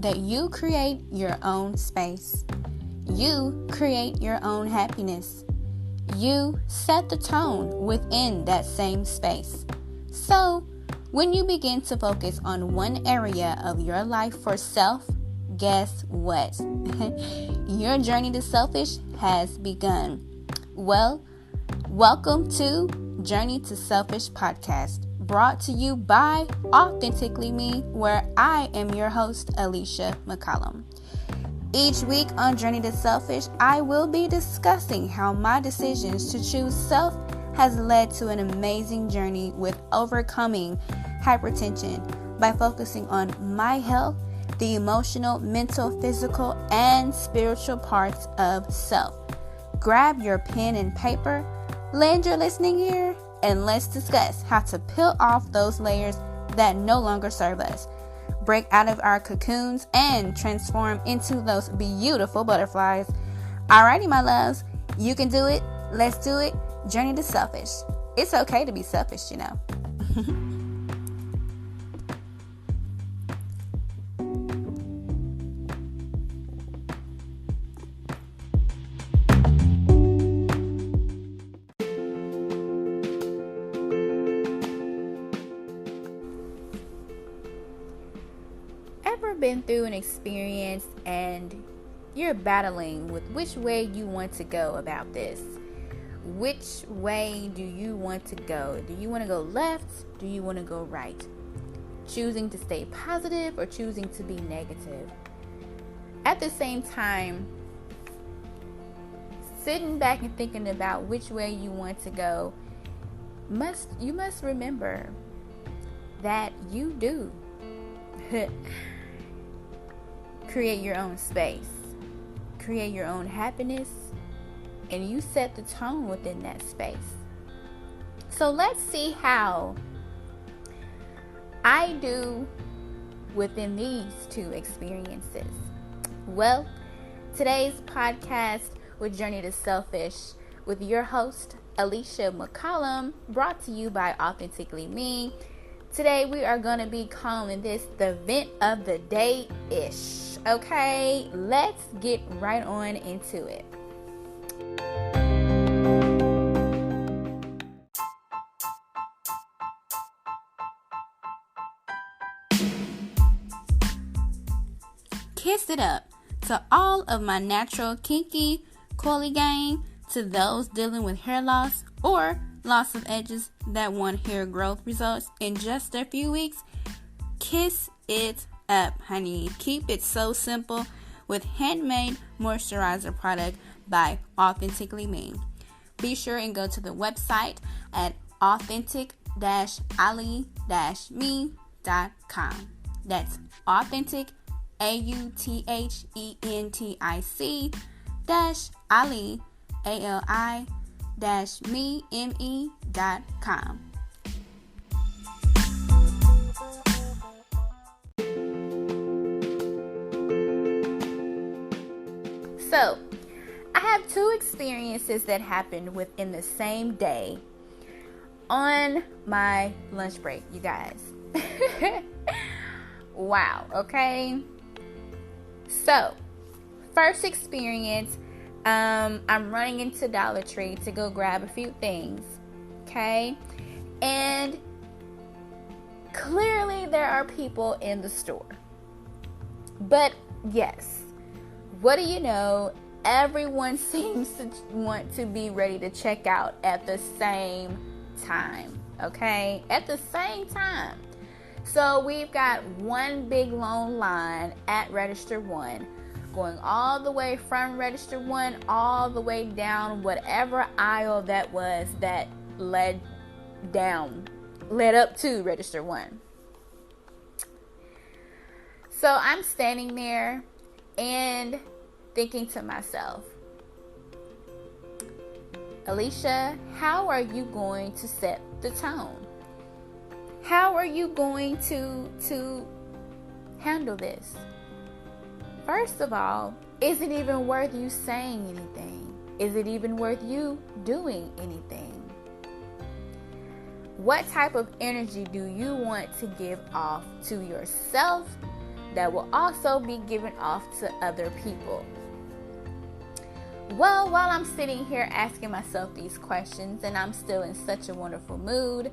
that you create your own space. You create your own happiness. You set the tone within that same space. So, when you begin to focus on one area of your life for self, guess what? Your journey to selfish has begun. Well, welcome to Journey to Selfish podcast, brought to you by Authentically Me, where I am your host, Alicia McCollum. Each week on Journey to Selfish, I will be discussing how my decisions to choose self has led to an amazing journey with overcoming hypertension by focusing on my health, the emotional, mental, physical, and spiritual parts of self. Grab your pen and paper, lend your listening ear, and let's discuss how to peel off those layers that no longer serve us. Break out of our cocoons and transform into those beautiful butterflies. Alrighty, my loves, you can do it. Let's do it. Journey to Selfish. It's okay to be selfish, you know. Ever been through an experience and you're battling with which way you want to go about this? Which way do you want to go? Do you want to go left? Do you want to go right? Choosing to stay positive or choosing to be negative? At the same time, sitting back and thinking about which way you want to go, you must remember that you do create your own space, create your own happiness, and you set the tone within that space. So let's see how I do within these two experiences. Well, today's podcast with Journey to Selfish with your host, Alicia McCollum, brought to you by Authentically Me. Today we are going to be calling this the vent of the day-ish. Okay, let's get right on into it. Kiss it up to all of my natural, kinky, coily gang, to those dealing with hair loss or loss of edges that want hair growth results in just a few weeks. Kiss it up, honey. Keep it so simple with handmade moisturizer product by Authentically Me. Be sure and go to the website at authentic-ali-me.com. That's authentic, AUTHENTIC -me.com. So, I have two experiences that happened within the same day on my lunch break, you guys. Wow, okay? So, first experience, I'm running into Dollar Tree to go grab a few things, okay? And clearly there are people in the store. But yes, what do you know? Everyone seems to want to be ready to check out at the same time, okay? At the same time. So we've got one big long line at Register 1, going all the way from Register 1 all the way down whatever aisle that was that led up to Register 1. So I'm standing there and thinking to myself, Alicia, how are you going to set the tone? How are you going to handle this? First of all, is it even worth you saying anything? Is it even worth you doing anything? What type of energy do you want to give off to yourself that will also be given off to other people. Well, while I'm sitting here asking myself these questions and I'm still in such a wonderful mood,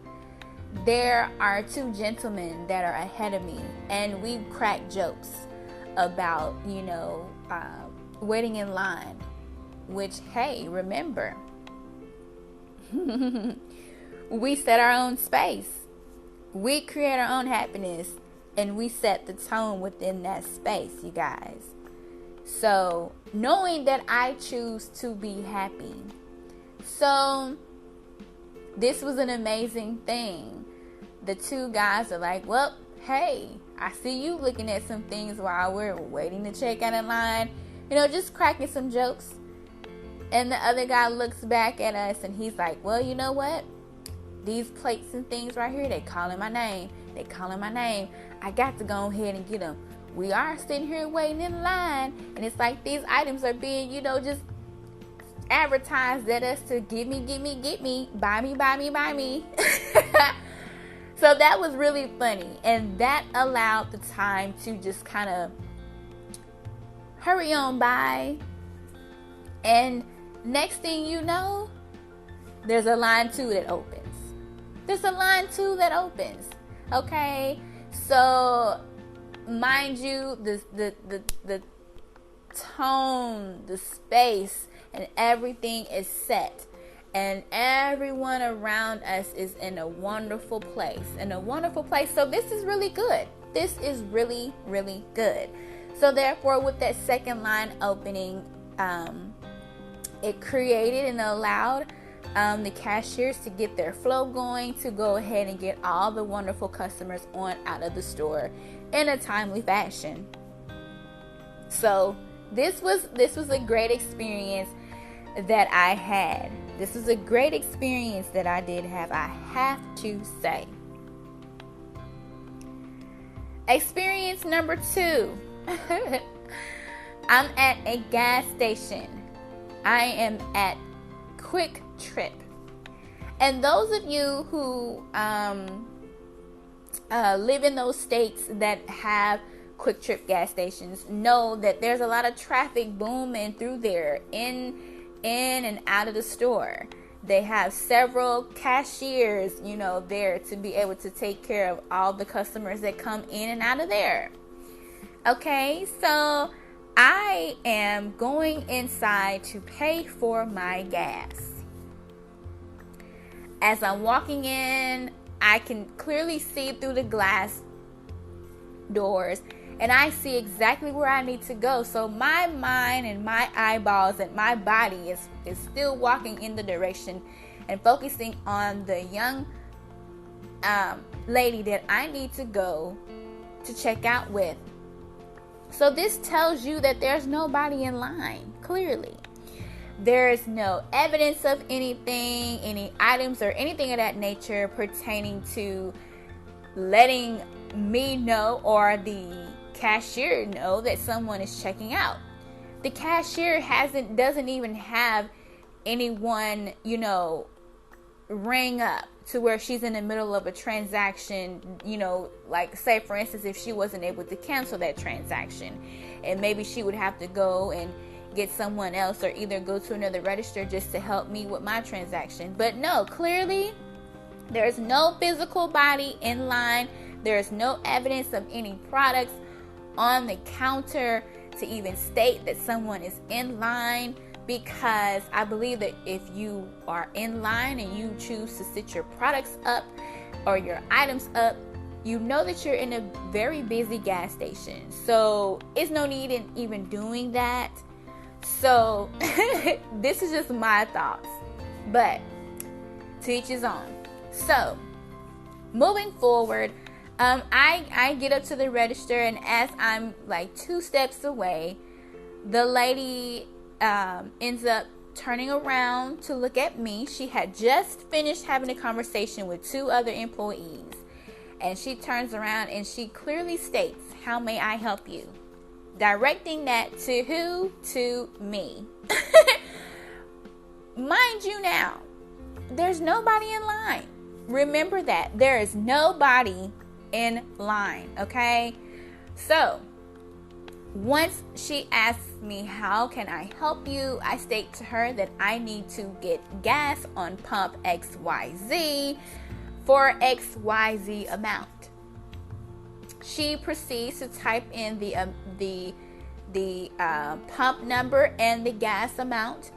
there are two gentlemen that are ahead of me, and we crack jokes about, waiting in line, which, hey, remember, we set our own space. We create our own happiness, and we set the tone within that space, you guys. So, knowing that I choose to be happy. So, this was an amazing thing. The two guys are like, well, hey, I see you looking at some things while we're waiting to check out in line. Just cracking some jokes. And the other guy looks back at us and he's like, well, you know what? These plates and things right here, they calling my name. I got to go ahead and get them. We are sitting here waiting in line. And it's like these items are being, just advertised at us to get me, buy me. So that was really funny. And that allowed the time to just kind of hurry on by. And next thing you know, there's a line 2 that opens. Okay? So, mind you, the tone, the space, and everything is set. And everyone around us is in a wonderful place. So this is really good. This is really, really good. So therefore, with that second line opening, it created and allowed the cashiers to get their flow going, to go ahead and get all the wonderful customers on out of the store in a timely fashion. So this was a great experience that I had. This was a great experience that I did have, I have to say. Experience number 2. I'm at a gas station. I am at Quick Trip. And those of you who live in those states that have Quick Trip gas stations know that there's a lot of traffic booming through there in and out of the store. They have several cashiers, there to be able to take care of all the customers that come in and out of there. Okay, so I am going inside to pay for my gas. As I'm walking in, I can clearly see through the glass doors, and I see exactly where I need to go. So my mind and my eyeballs and my body is still walking in the direction and focusing on the young lady that I need to go to check out with. So this tells you that there's nobody in line, clearly. There is no evidence of anything, any items or anything of that nature pertaining to letting me know or the cashier know that someone is checking out. The cashier doesn't even have anyone, ring up to where she's in the middle of a transaction, like say for instance, if she wasn't able to cancel that transaction and maybe she would have to go and get someone else or either go to another register just to help me with my transaction. But no, clearly there's no physical body in line. There's no evidence of any products on the counter to even state that someone is in line, because I believe that if you are in line and you choose to sit your products up or your items up, you know that you're in a very busy gas station. So it's no need in even doing that. So this is just my thoughts, but to each his own. So moving forward, I get up to the register, and as I'm like 2 steps away, the lady ends up turning around to look at me. She had just finished having a conversation with 2 other employees, and she turns around and she clearly states, "How may I help you?" Directing that to who? To me. Mind you now, there's nobody in line. Remember that. There is nobody in line, okay? So, Once she asks me, how can I help you? I state to her that I need to get gas on pump XYZ for XYZ amount. She proceeds to type in the pump number and the gas amount,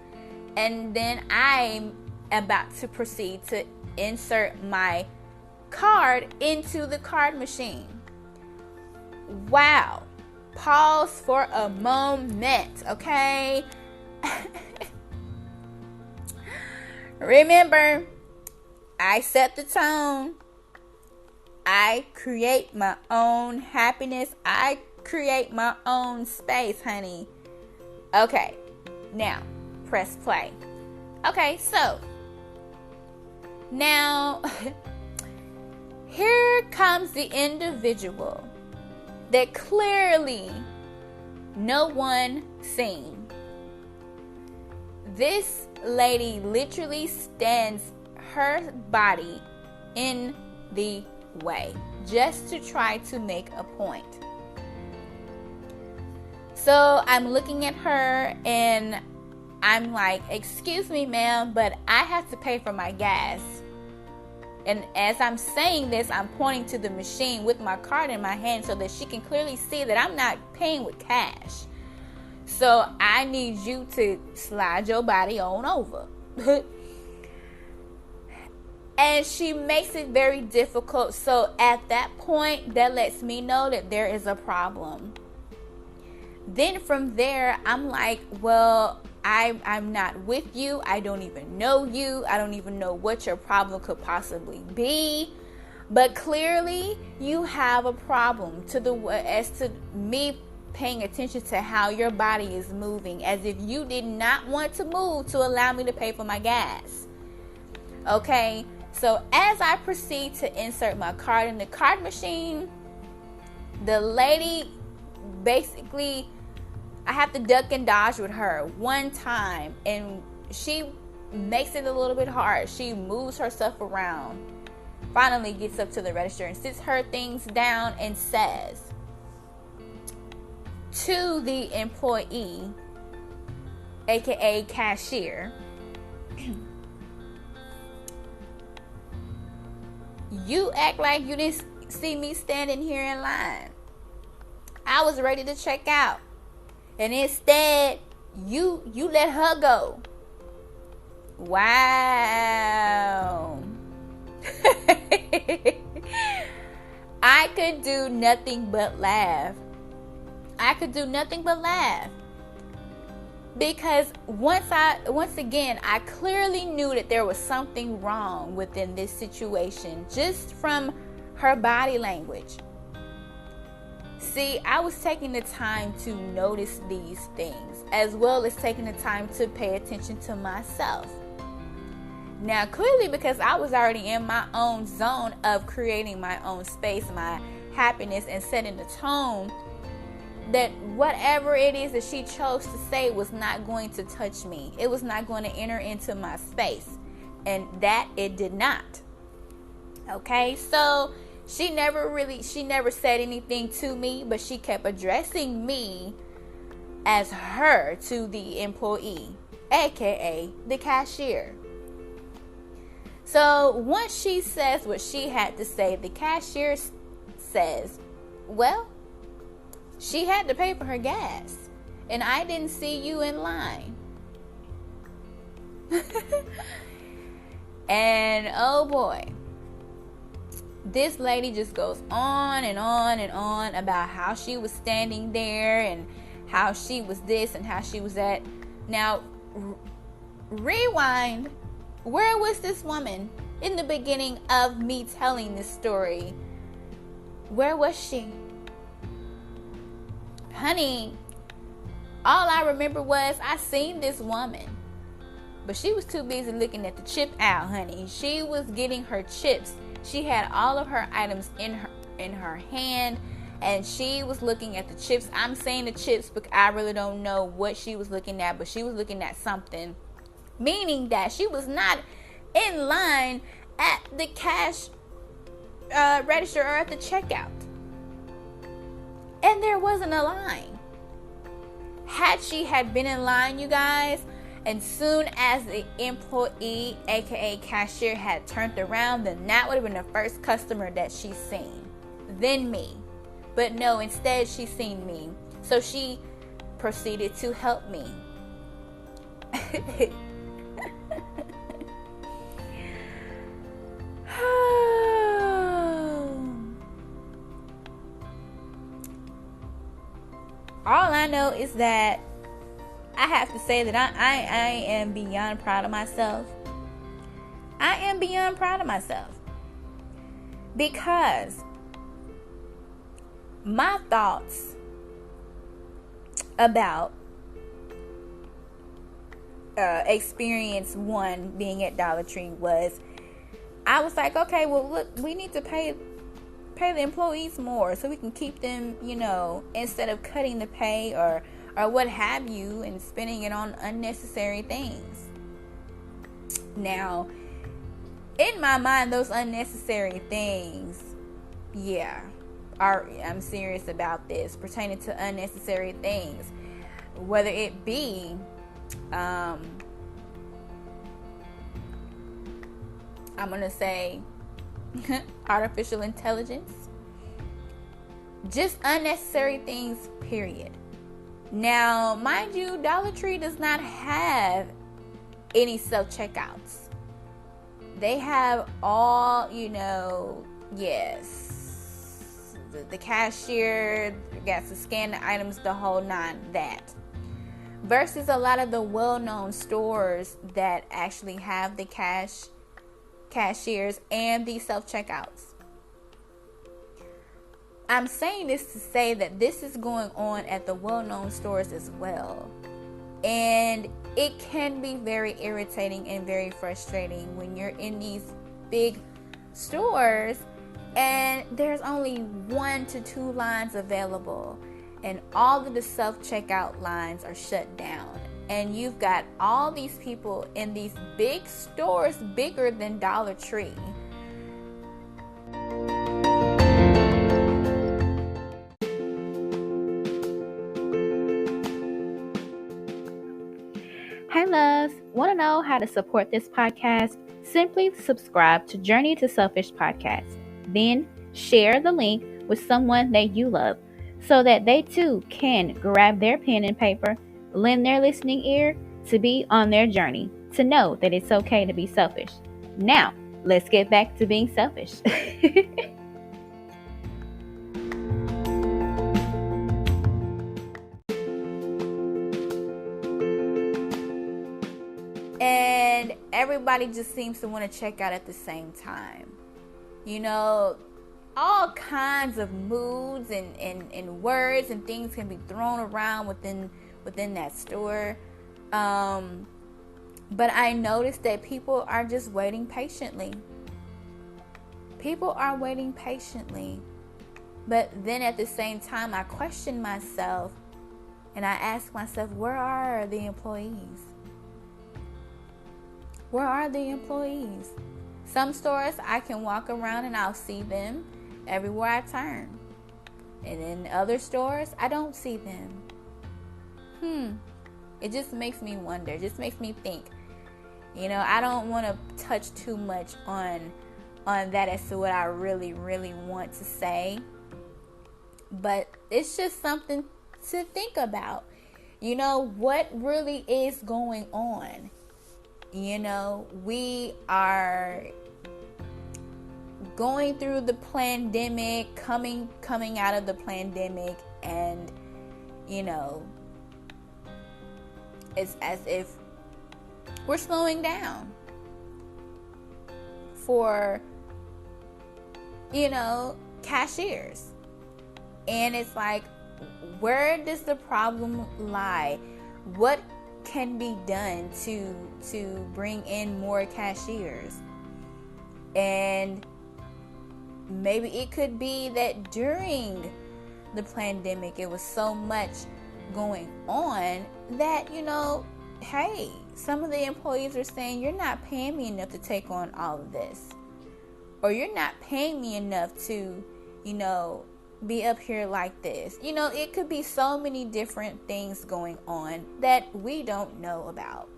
and then I'm about to proceed to insert my card into the card machine. Wow. Pause for a moment, okay? Remember, I set the tone. I create my own happiness. I create my own space, honey. Okay, now press play. Okay, so now here comes the individual that clearly no one seen. This lady literally stands her body in the way just to try to make a point. So I'm looking at her and I'm like, excuse me, ma'am, but I have to pay for my gas. And as I'm saying this, I'm pointing to the machine with my card in my hand so that she can clearly see that I'm not paying with cash. So I need you to slide your body on over. And she makes it very difficult. So at that point, that lets me know that there is a problem. Then from there, I'm like, well, I'm not with you. I don't even know you. I don't even know what your problem could possibly be. But clearly, you have a problem as to me paying attention to how your body is moving, as if you did not want to move to allow me to pay for my gas. Okay, so as I proceed to insert my card in the card machine, the lady basically, I have to duck and dodge with her one time, and she makes it a little bit hard. She moves herself around, finally gets up to the register and sits her things down and says to the employee, aka cashier, you act like you didn't see me standing here in line. I was ready to check out. And instead, you let her go. Wow. I could do nothing but laugh. Because once again, I clearly knew that there was something wrong within this situation just from her body language. See, I was taking the time to notice these things, as well as taking the time to pay attention to myself. Now, clearly, because I was already in my own zone of creating my own space, my happiness, and setting the tone, that whatever it is that she chose to say was not going to touch me. It was not going to enter into my space. And that it did not. Okay, so she never said anything to me, but she kept addressing me as her to the employee, aka the cashier. So once she says what she had to say, the cashier says, well, she had to pay for her gas, and I didn't see you in line. And oh boy, this lady just goes on and on and on about how she was standing there and how she was this and how she was that. Now, rewind. Where was this woman in the beginning of me telling this story? Where was she? Honey, all I remember was I seen this woman, but she was too busy looking at the chip aisle, honey. She was getting her chips. She had all of her items in her hand, and she was looking at the chips. I'm saying the chips because I really don't know what she was looking at, but she was looking at something, meaning that she was not in line at the cash register or at the checkout. And there wasn't a line. Had she had been in line, you guys, and soon as the employee, aka cashier, had turned around, then that would have been the first customer that she's seen. Then me. But no, instead she seen me. So she proceeded to help me. All I know is that I have to say that I am beyond proud of myself. I am beyond proud of myself. Because my thoughts about experience one being at Dollar Tree was, I was like, okay, well, look, we need to pay the employees more so we can keep them, instead of cutting the pay or what have you and spending it on unnecessary things. Now, in my mind, those unnecessary things, I'm serious about this, pertaining to unnecessary things, whether it be I'm gonna say artificial intelligence, just unnecessary things, period. Now, mind you, Dollar Tree does not have any self-checkouts. They have all, the cashier got to scan the items, the whole nine, that. Versus a lot of the well-known stores that actually have the cashiers and the self-checkouts. I'm saying this to say that this is going on at the well-known stores as well. And it can be very irritating and very frustrating when you're in these big stores and there's only 1 to 2 lines available and all of the self-checkout lines are shut down. And you've got all these people in these big stores, bigger than Dollar Tree. Hey loves, want to know how to support this podcast? Simply subscribe to Journey to Selfish podcast. Then share the link with someone that you love so that they too can grab their pen and paper, lend their listening ear to be on their journey, to know that it's okay to be selfish. Now, let's get back to being selfish. And everybody just seems to want to check out at the same time. All kinds of moods and words and things can be thrown around within that store. But I noticed that people are just waiting patiently. People are waiting patiently. But then at the same time, I question myself and I ask myself, where are the employees? Where are the employees? Some stores I can walk around and I'll see them everywhere I turn. And in other stores, I don't see them. It just makes me wonder. It just makes me think. I don't want to touch too much on that as to what I really, really want to say. But it's just something to think about. What really is going on? We are going through the pandemic, coming out of the pandemic, and it's as if we're slowing down for cashiers. And it's like, where does the problem lie? What can be done to bring in more cashiers? And maybe it could be that during the pandemic it was so much going on that hey, some of the employees are saying, you're not paying me enough to take on all of this, or you're not paying me enough to be up here like this. It could be so many different things going on that we don't know about.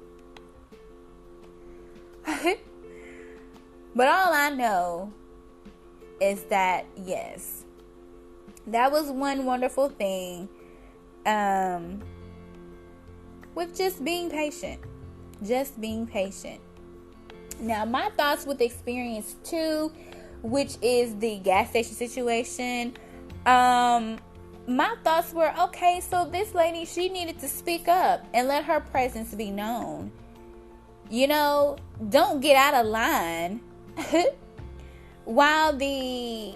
But all I know is that, yes, that was one wonderful thing with just being patient. Just being patient. Now, my thoughts with experience 2, which is the gas station situation, my thoughts were, okay, so this lady, she needed to speak up and let her presence be known. Don't get out of line while the,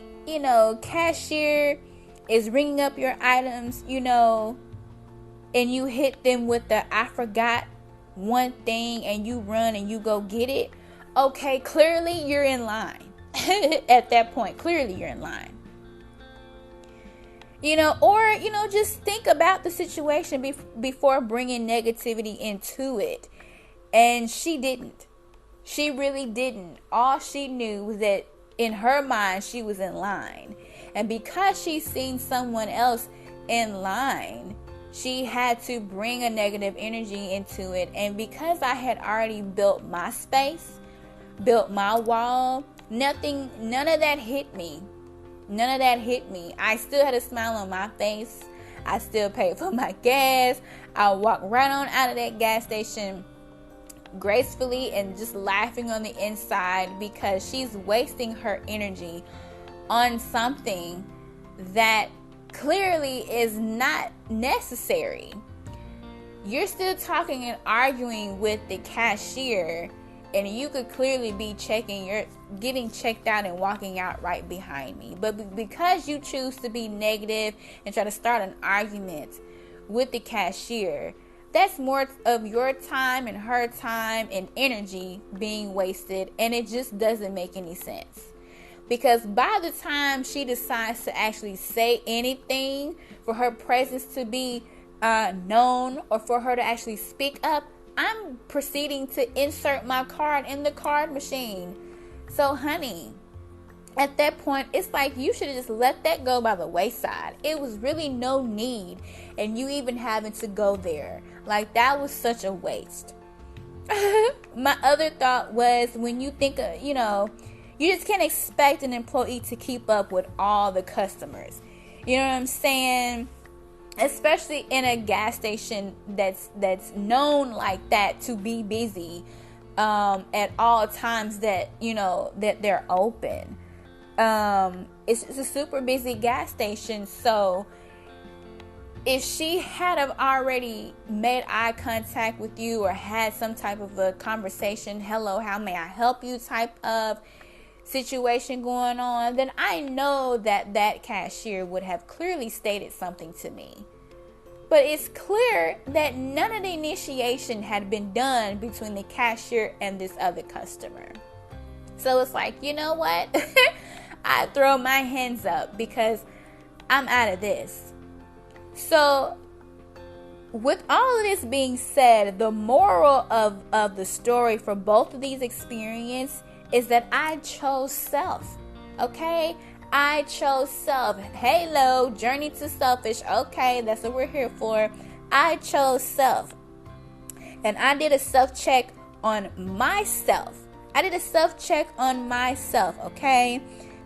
cashier is ringing up your items, and you hit them with the I forgot one thing and you run and you go get it. Okay, clearly you're in line. At that point, clearly you're in line. Or just think about the situation before bringing negativity into it. And she didn't. She really didn't. All she knew was that in her mind, she was in line. And because she's seen someone else in line, she had to bring a negative energy into it. And because I had already built my space, built my wall, none of that hit me. None of that hit me. I still had a smile on my face. I still paid for my gas. I walked right on out of that gas station gracefully and just laughing on the inside, because she's wasting her energy on something that clearly is not necessary. You're still talking and arguing with the cashier, and you could clearly be getting checked out and walking out right behind me. But because you choose to be negative and try to start an argument with the cashier, that's more of your time and her time and energy being wasted, and it just doesn't make any sense. Because by the time she decides to actually say anything, for her presence to be known, or for her to actually speak up, I'm proceeding to insert my card in the card machine. So, honey, at that point, it's like you should have just let that go by the wayside. It was really no need, and you even having to go there. Like, that was such a waste. My other thought was, when you think of, you just can't expect an employee to keep up with all the customers. You know what I'm saying? Especially in a gas station that's known like that, to be busy at all times that that they're open. It's a super busy gas station. So if she had have already made eye contact with you, or had some type of a conversation, hello, how may I help you type of situation going on, then I know that cashier would have clearly stated something to me. But it's clear that none of the initiation had been done between the cashier and this other customer. So it's like, you know what? I throw my hands up, because I'm out of this. So with all of this being said, the moral of the story for both of these experiences is that I chose self. Okay? I chose self. Halo, journey to selfish. Okay, that's what we're here for. I chose self. And I did a self-check on myself. Okay?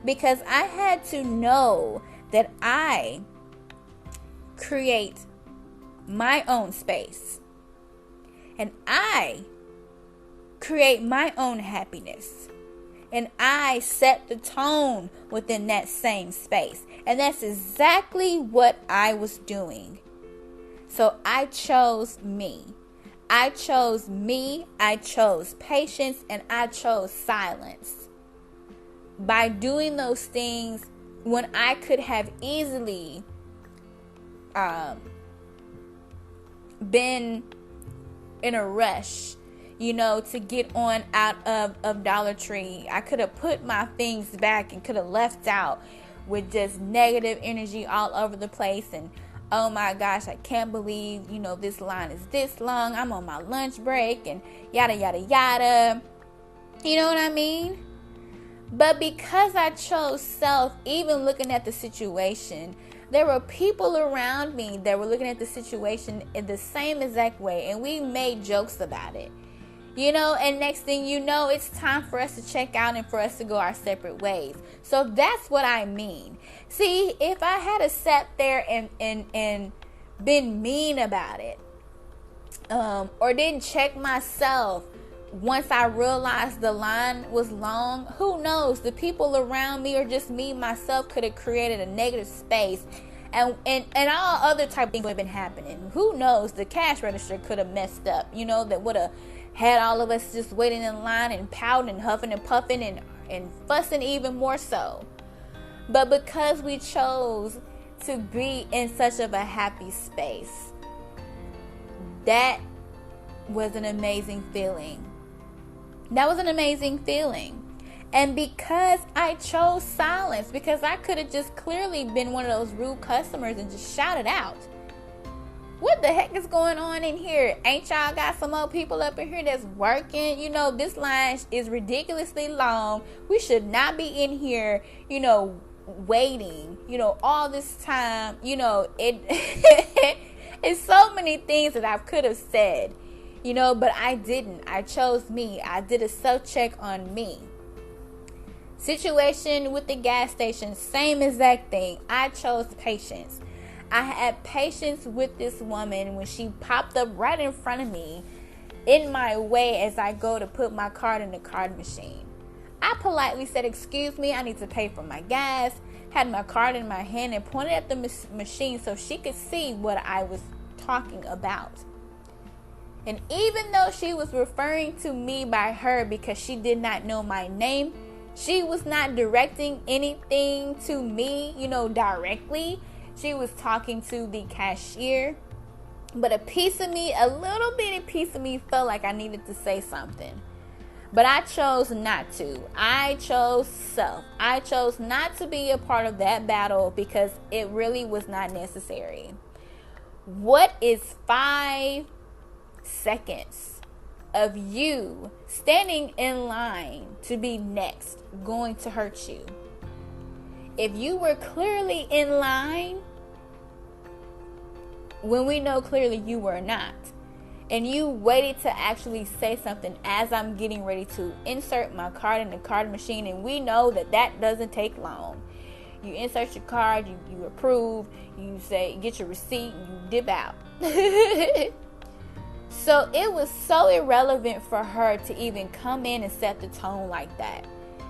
Because I had to know that I create my own space. And I create my own happiness. And I set the tone within that same space. And that's exactly what I was doing. So I chose me. I chose patience, and I chose silence. By doing those things when I could have easily been in a rush, to get on out of Dollar Tree. I could have put my things back and could have left out with just negative energy all over the place. And oh my gosh, I can't believe, this line is this long. I'm on my lunch break and yada, yada, yada. You know what I mean? But because I chose self, even looking at the situation, there were people around me that were looking at the situation in the same exact way, and we made jokes about it. And next thing you know, it's time for us to check out and for us to go our separate ways. So that's what I mean. See, if I had sat there and been mean about it, or didn't check myself once I realized the line was long, who knows? The people around me or just me, myself, could have created a negative space. And all other type of things would have been happening. Who knows? The cash register could have messed up. That would have had all of us just waiting in line and pouting and huffing and puffing and fussing even more so. But because we chose to be in such of a happy space, that was an amazing feeling. That was an amazing feeling. And because I chose silence, because I could have just clearly been one of those rude customers and just shouted out, what the heck is going on in here? Ain't y'all got some old people up in here that's working? This line is ridiculously long. We should not be in here, waiting, all this time. It's so many things that I could have said, but I didn't. I chose me. I did a self-check on me. Situation with the gas station, same exact thing. I chose patience. I had patience with this woman when she popped up right in front of me in my way as I go to put my card in the card machine. I politely said, "Excuse me, I need to pay for my gas," had my card in my hand and pointed at the machine so she could see what I was talking about. And even though she was referring to me by her because she did not know my name, she was not directing anything to me, directly. She was talking to the cashier. But a little bitty piece of me felt like I needed to say something. But I chose not to. I chose self. I chose not to be a part of that battle because it really was not necessary. What is 5 seconds of you standing in line to be next going to hurt you? If you were clearly in line when we know clearly you were not, and you waited to actually say something as I'm getting ready to insert my card in the card machine, and we know that doesn't take long. You insert your card, you approve, you say get your receipt, and you dip out. So it was so irrelevant for her to even come in and set the tone like that.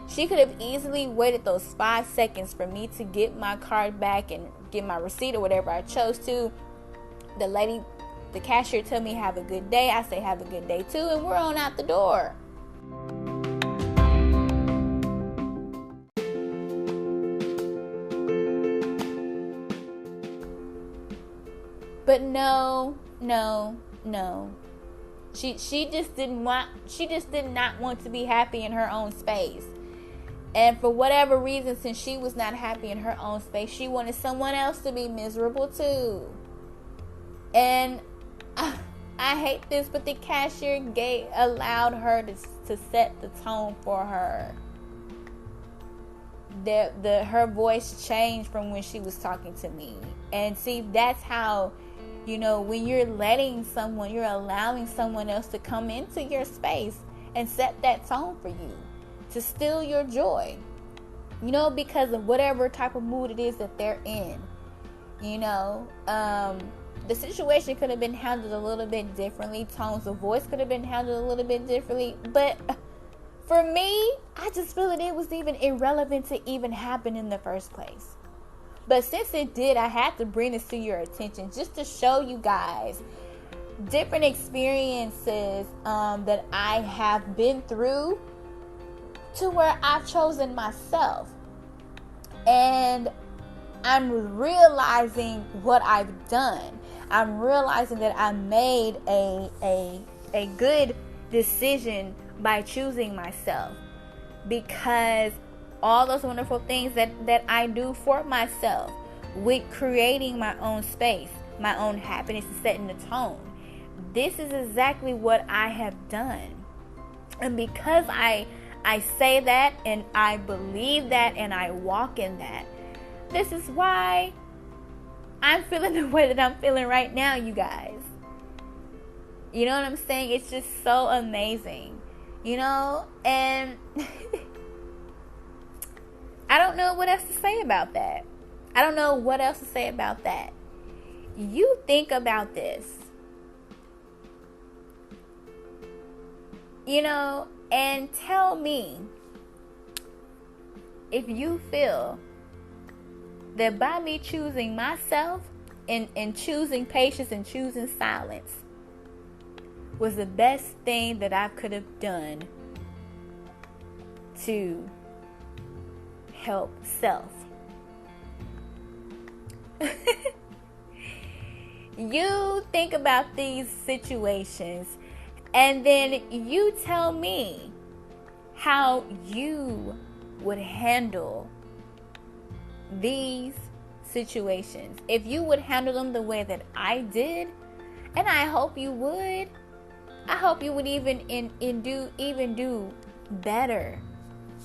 She could have easily waited those 5 seconds for me to get my card back and get my receipt or whatever I chose to. The cashier tell me have a good day. I say have a good day too, and we're on out the door. But no. She just did not want to be happy in her own space. And for whatever reason, since she was not happy in her own space, she wanted someone else to be miserable too. And I hate this, but the cashier allowed her to set the tone for her. Her voice changed from when she was talking to me. And see, that's how, when you're allowing someone else to come into your space and set that tone for you, to steal your joy, because of whatever type of mood it is that they're in. The situation could have been handled a little bit differently. Tones of voice could have been handled a little bit differently. But for me, I just feel that it was even irrelevant to even happen in the first place. But since it did, I had to bring this to your attention just to show you guys different experiences that I have been through to where I've chosen myself. And I'm realizing what I've done. I'm realizing that I made a good decision by choosing myself, because all those wonderful things that I do for myself with creating my own space, my own happiness, and setting the tone, this is exactly what I have done. And because I I say that and I believe that and I walk in that. This is why I'm feeling the way that I'm feeling right now, you guys. You know what I'm saying? It's just so amazing, you know? And I don't know what else to say about that. You think about this, you know, and tell me if you feel that by me choosing myself and choosing patience and choosing silence was the best thing that I could have done to help self. You think about these situations and then you tell me how you would handle these situations. If you would handle them the way that I did, and I hope you would. I hope you would even do better.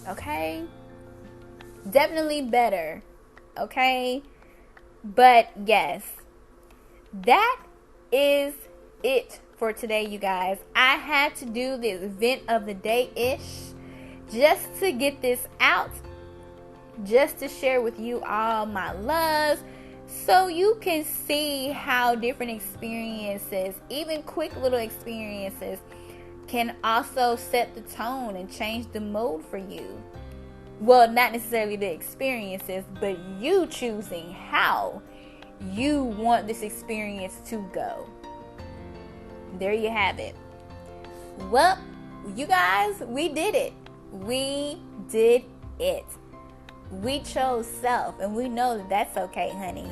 Okay? Definitely better. Okay? But yes, that is it for today, you guys. I had to do this event of the day-ish just to get this out, just to share with you all my loves, so you can see how different experiences, even quick little experiences, can also set the tone and change the mood for you. Well, not necessarily the experiences, but you choosing how you want this experience to go. There you have it. Well, you guys, we did it. We did it. We chose self, and we know that that's okay, honey.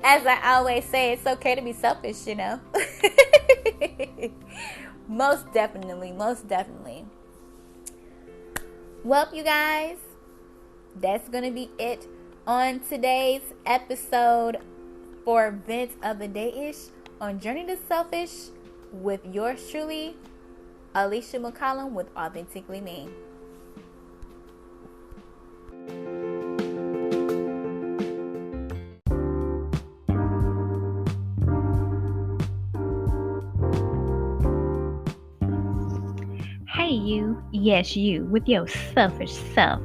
As I always say, it's okay to be selfish, you know. Most definitely. Well, you guys, that's going to be it on today's episode for Vent of the Day-ish on Journey to Selfish with yours truly, Alicia McCollum with Authentically Me. Hey you, yes you, with your selfish self.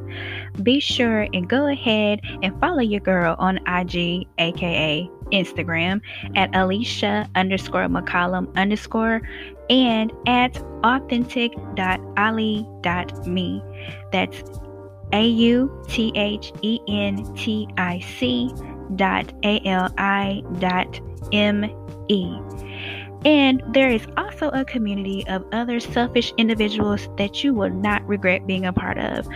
Be sure and go ahead and follow your girl on IG, aka Instagram, at Alicia_McCollum_ and at authentic.ali.me. That's AUTHENTIC.ALI.ME. And there is also a community of other selfish individuals that you will not regret being a part of.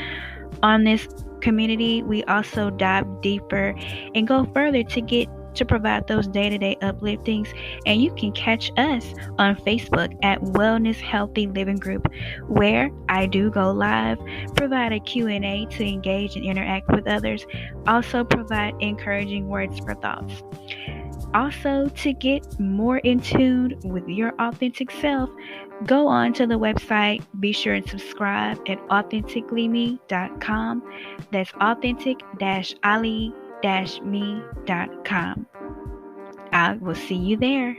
On this community, we also dive deeper and go further to provide those day-to-day upliftings. And you can catch us on Facebook at Wellness Healthy Living Group, where I do go live, provide a Q&A to engage and interact with others, also provide encouraging words for thoughts. Also, to get more in tune with your authentic self, go on to the website. Be sure and subscribe at authenticallyme.com. That's authentic-ali-me.com. I will see you there.